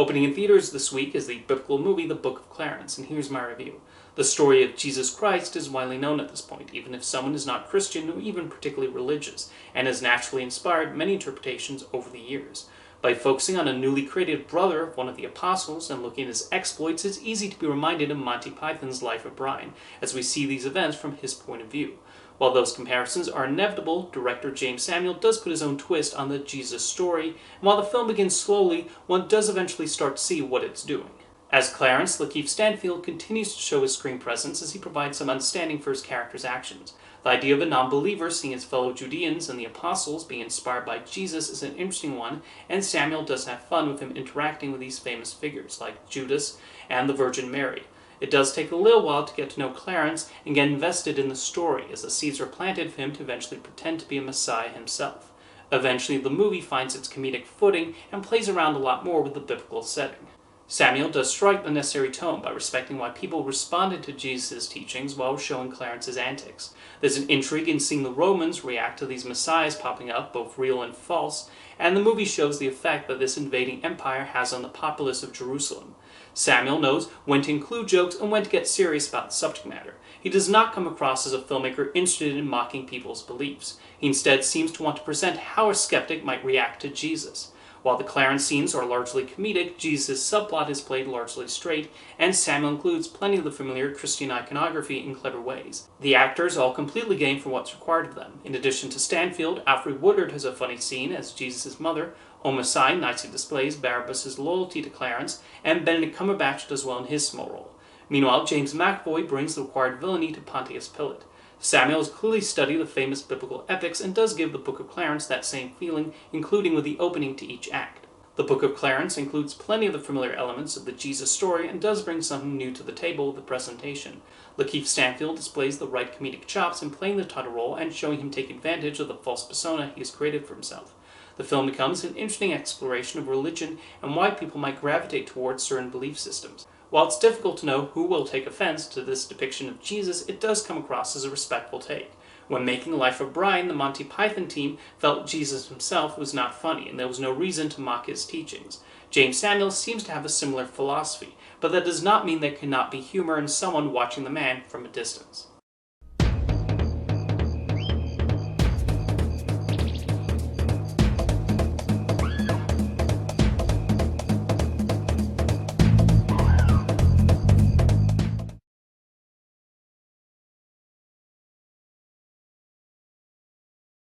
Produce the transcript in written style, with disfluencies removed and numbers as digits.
Opening in theaters this week is the biblical movie The Book of Clarence, and here's my review. The story of Jesus Christ is widely known at this point, even if someone is not Christian or even particularly religious, and has naturally inspired many interpretations over the years. By focusing on a newly created brother of one of the apostles and looking at his exploits, it's easy to be reminded of Monty Python's Life of Brian, as we see these events from his point of view. While those comparisons are inevitable, director James Samuel does put his own twist on the Jesus story, and while the film begins slowly, one does eventually start to see what it's doing. As Clarence, LaKeith Stanfield continues to show his screen presence as he provides some understanding for his character's actions. The idea of a non-believer seeing his fellow Judeans and the apostles being inspired by Jesus is an interesting one, and Samuel does have fun with him interacting with these famous figures like Judas and the Virgin Mary. It does take a little while to get to know Clarence and get invested in the story, as the seeds are planted for him to eventually pretend to be a Messiah himself. Eventually, the movie finds its comedic footing and plays around a lot more with the biblical setting. Samuel does strike the necessary tone by respecting why people responded to Jesus' teachings while showing Clarence's antics. There's an intrigue in seeing the Romans react to these messiahs popping up, both real and false, and the movie shows the effect that this invading empire has on the populace of Jerusalem. Samuel knows when to include jokes and when to get serious about the subject matter. He does not come across as a filmmaker interested in mocking people's beliefs. He instead seems to want to present how a skeptic might react to Jesus. While the Clarence scenes are largely comedic, Jesus' subplot is played largely straight, and Samuel includes plenty of the familiar Christian iconography in clever ways. The actors all completely game for what's required of them. In addition to Stanfield, Alfred Woodard has a funny scene as Jesus' mother, Omasai nicely displays Barabbas' loyalty to Clarence, and Benedict Cumberbatch does well in his small role. Meanwhile, James McAvoy brings the required villainy to Pontius Pilate. Samuel has clearly studied the famous biblical epics and does give the Book of Clarence that same feeling, including with the opening to each act. The Book of Clarence includes plenty of the familiar elements of the Jesus story and does bring something new to the table with the presentation. LaKeith Stanfield displays the right comedic chops in playing the title role and showing him take advantage of the false persona he has created for himself. The film becomes an interesting exploration of religion and why people might gravitate towards certain belief systems. While it's difficult to know who will take offense to this depiction of Jesus, it does come across as a respectful take. When making Life of Brian, the Monty Python team felt Jesus himself was not funny, and there was no reason to mock his teachings. James Samuel seems to have a similar philosophy, but that does not mean there cannot be humor in someone watching the man from a distance.